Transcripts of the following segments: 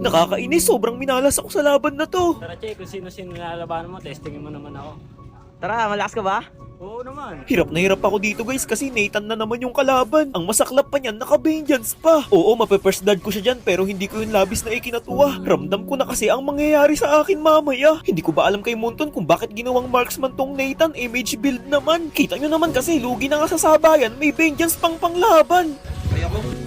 Nakakainis, sobrang minalas ako sa laban na to. Tara, Che, kung sino-sino nilalabanan mo, testingin mo naman ako. Tara, malakas ka ba? Oo naman. Hirap na hirap ako dito guys kasi Nathan na naman yung kalaban. Ang masaklap pa niyan, naka-vengeance pa. Oo, mape-first blood ko siya dyan pero hindi ko yung labis na ikinatuwa. Ramdam ko na kasi ang mangyayari sa akin mamaya. Hindi ko ba alam kay Monton kung bakit ginawang marksman tong Nathan, image build naman. Kita nyo naman kasi lugi na nga sa sabayan, may vengeance pang panglaban.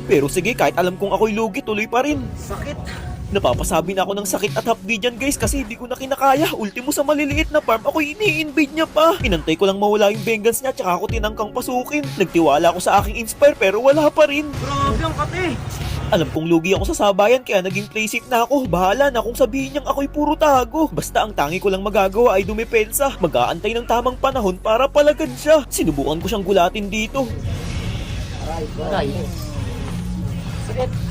Pero sige, kahit alam kong ako'y lugi, tuloy pa rin. Sakit. Napapasabi na ako ng sakit at hapdi dyan guys kasi hindi ko na kinakaya. Ultimo sa maliliit na farm, ako ini-invade niya pa. Inantay ko lang mawala yung vengeance niya tsaka ako tinangkang pasukin. Nagtiwala ako sa aking inspire pero wala pa rin. Grabe ang kate. Alam kong lugi ako sa sabayan kaya naging play safe na ako. Bahala na kung sabihin niyang ako'y puro tago. Basta ang tangi ko lang magagawa ay dumepensa. Mag-aantay ng tamang panahon para palagan siya. Sinubukan ko siyang gulatin dito. Aray.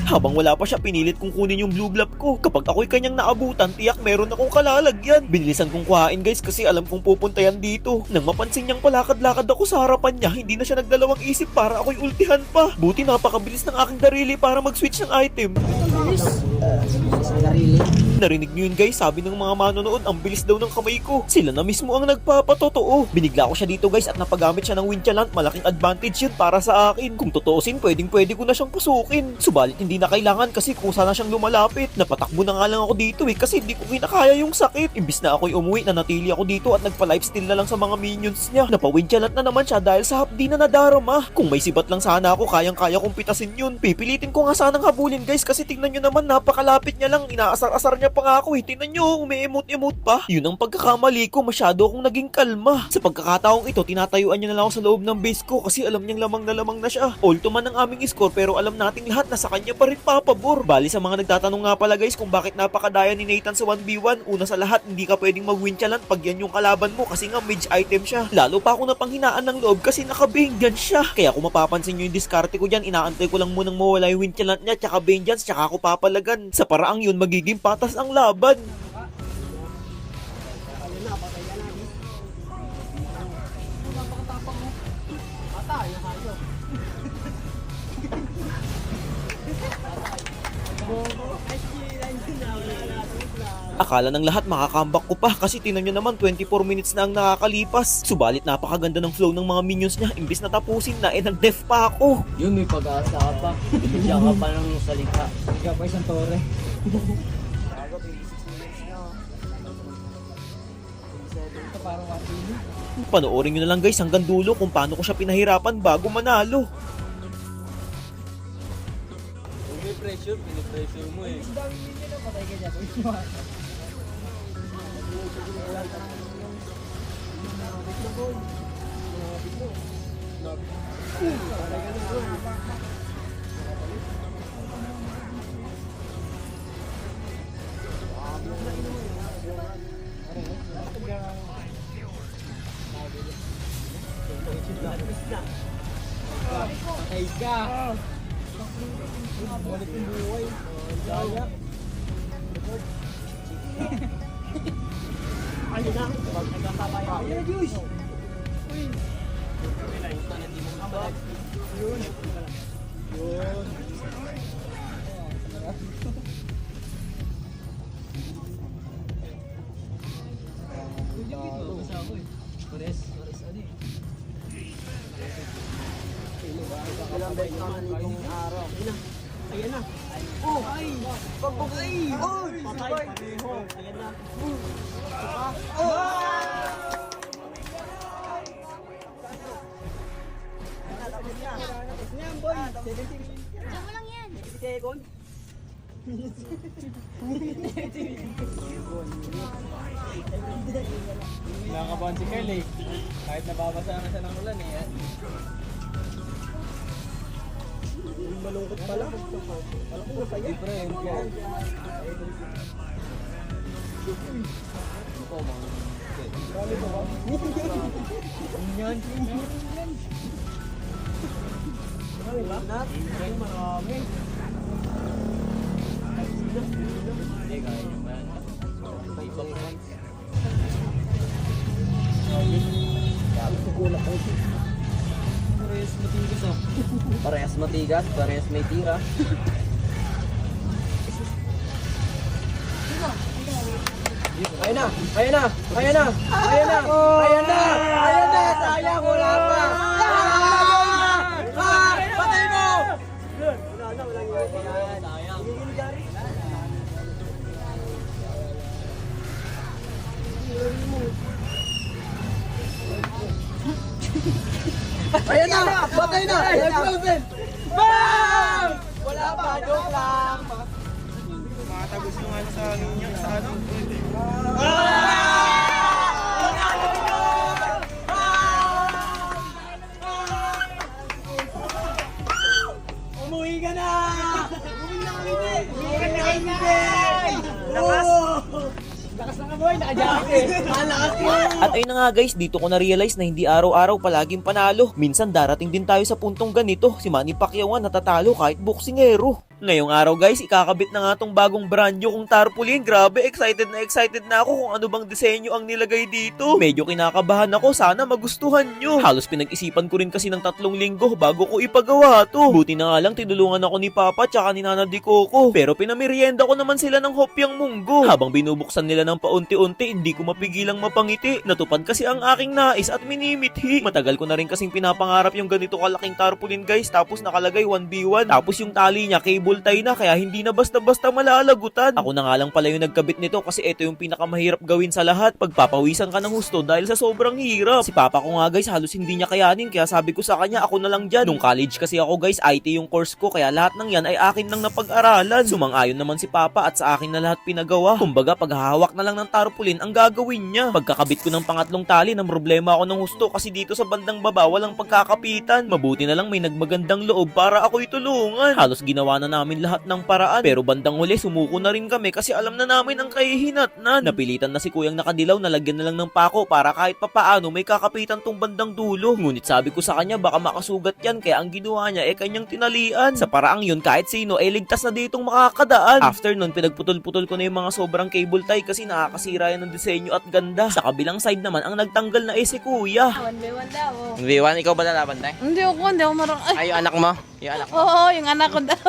Habang wala pa siya, pinilit kong kunin yung blue blob ko. Kapag ako'y kanyang naabutan, tiyak meron akong kalalagyan. Binilisan kong kuhain guys kasi alam kong pupunta yan dito. Nang mapansin niyang palakad-lakad ako sa harapan niya, hindi na siya nagdalawang isip para ako'y ultihan pa. Buti napakabilis ng aking darili para mag-switch ng item. Sarili. Narinig niyo yun guys, sabi ng mga manonood, ang bilis daw ng kamay ko. Sila na mismo ang nagpapatotoo. Binigla ko siya dito guys at napagamit siya ng Winchalant. Malaking advantage yun para sa akin. Kung totoosin, pwede ko na siyang pasukin. Subalit hindi na kailangan kasi kusa na siyang lumalapit. Napatakbo na nga lang ako dito kasi hindi ko kinakaya yung sakit. Imbis na ako'y umuwi, nanatili ako dito at nagpa-lifesteal na lang sa mga minions niya. Napa-Winchalant na naman siya dahil sa hapdi na nadarama. Kung may sibat lang sana ako, kayang-kaya kong pitasin yun. Pipilitin ko nga sanang habulin guys kasi tingnan nyo naman, napakalapit niya lang. Inaasar-asar niya pa nga ako Tingnan nyo, umi-emote-emote pa. Yun ang pagkakamali ko, masyado akong naging kalma. Sa pagkakataong ito, tinatayuan niya na lang ako sa loob ng base ko kasi alam niyang lamang na siya. Ulto man ang aming score pero alam nating lahat na sa kanya pa rin papabor. Bali sa mga nagtatanong nga pala guys kung bakit napakadaya ni Nathan sa 1v1. Una sa lahat, hindi ka pwedeng mag-Winchalant pag yan yung kalaban mo kasi nga mage item siya. Lalo pa ako napanghinaan ng loob kasi naka-vengeance siya. Kaya kung mapapansin nyo yung diskarte ko dyan, inaantay ko lang munang mawala yung Winchalant niya tsaka vengeance tsaka ako papalagan. Sa paraang yun, magiging patas ang laban. Akala ng lahat makakambak ko pa kasi tinan nyo naman 24 minutes na ang nakakalipas. Subalit napakaganda ng flow ng mga minions niya. Imbis na tapusin na, nag-def pa ako. Yun, may pag-asa ka pa. Bigyan ka pa ng salita. Ikaw pa isang tore. Panoorin nyo na lang guys hanggang dulo kung paano ko siya pinahirapan bago manalo. May pressure, pinipressure mo eh. Patay ka. Balik yung buhay. Daya. Ayun na. Nagkakabay ako. Ayun na, Juice. Yun. Yun. Pares ano eh. Ilang beses naman itong araw. Ayan na. Oh! Ay! Pagbugay! Oh! Patay! Ayan na. Oh! Yan, boy! 17 Diyan mo lang yan. second. Nakakabahan si Carl eh. Kahit nababasa na siya ng ulan eh. Malungkot pala. Alam ko masaya. Different ka. Ako mga. Kali ba ba? Yan. Marami ba? Marami. Hindi kaya nyo man. May ibang man. Sukulak ko. Parehas matigas ah. Parehas matigas, parehas may tira. Ayan na! Ayan na! Ayan na! Ayan na! Ayan na! Ayan na! Sayang, wala pa! Patay mo! Wala na, walang yun. Sayang. Ayan na! Patay na! Nag-frozen! Bang! Wala pa, joke lang. Matagos yung ano sa ano niya, sa ano. Umuwi ka na! Umuwi na kami! Umuwi ka na kami! Lakas! Lakas ng amoy! Naka-jacket! Lakas yun! At ayun na nga guys, dito ko na-realize na hindi araw-araw palaging panalo. Minsan darating din tayo sa puntong ganito. Si Manny Pacquiao nga natatalo kahit boksingero. Ngayong araw guys, ikakabit na nga tong bagong brand new kong tarpaulin. Grabe, excited na ako kung ano bang disenyo ang nilagay dito. Medyo kinakabahan ako, sana magustuhan nyo. Halos pinag-isipan ko rin kasi ng 3 linggo bago ko ipagawa to. Buti na nga lang tinulungan ako ni Papa tsaka ni Nana Di Coco. Pero pinamerienda ko naman sila ng hopyang munggo. Habang binubuksan nila ng paunti-unti, hindi ko mapigilang mapangiti. Natupad kasi ang aking nais at minimithi. Matagal ko na rin kasing pinapangarap yung ganito kalaking tarpaulin guys. Tapos nakalagay 1v1. Tapos yung tali niya cable tie na kaya hindi na basta-basta malalagutan. Ako na nga lang pala yung nagkabit nito kasi ito yung pinakamahirap gawin sa lahat. Pagpapawisan ka ng husto dahil sa sobrang hirap. Si Papa ko nga guys halos hindi niya kayanin kaya sabi ko sa kanya ako na lang dyan. Nung college kasi ako guys IT yung course ko kaya lahat ng yan ay akin lang napag-aralan. Sumang-ayon naman si Papa at sa akin na lahat pinagawa. Kumbaga paghahawak na lang ng tarpaulin ang gagawin niya. Pagkakabit ko ng pangatlong tali ng problema ako ng husto kasi dito sa bandang baba walang pagkakapitan. Mabuti na lang may nagmagandang loob para ako'y tulungan. Halos ginawa na namin lahat ng paraan pero bandang huli sumuko na rin kami kasi alam na namin ang kahihinatnan. Napilitan na si Kuyang Nakadilaw na lagyan na lang ng pako para kahit papaano may kakapitan tong bandang dulo. Ngunit sabi ko sa kanya baka makasugat yan kaya ang ginawa niya kanyang tinalian. Sa paraang yun kahit sino ligtas na ditong makakadaan. After nun pinagputol-putol ko na yung mga sobrang cable tie kasi nakakasira yan ng disenyo at ganda. Sa kabilang side naman ang nagtanggal na si Kuya. 1v1 daw. oh. V1, ikaw ba lalaban tayo? Hindi ako marunong. Ay, Ay, yung anak mo? Yung anak mo? oo, yung anak ko daw.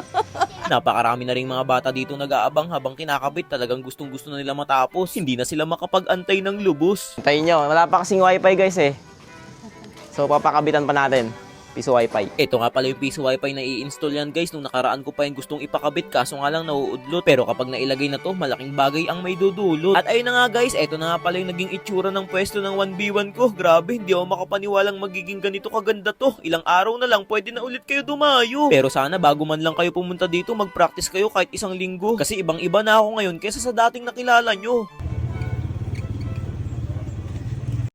Napakarami na ring mga bata dito nag-aabang habang kinakabit. Talagang gustong-gusto na nila matapos. Hindi na sila makapag-antay ng lubos. Antayin nyo, wala pa kasing wifi guys eh. So papakabitan pa natin. Piso wifi. Ito nga pala yung piso wifi na i-install yan guys. Nung nakaraan ko pa yung gustong ipakabit kaso nga lang nauudlot. Pero kapag nailagay na to, malaking bagay ang may dudulot. At ayun na nga guys, ito na nga pala yung naging itsura ng pwesto ng 1v1 ko. Grabe, hindi ako makapaniwalang magiging ganito kaganda to. Ilang araw na lang, pwede na ulit kayo dumayo. Pero sana bago man lang kayo pumunta dito, mag-practice kayo kahit 1 linggo. Kasi ibang iba na ako ngayon kesa sa dating nakilala nyo.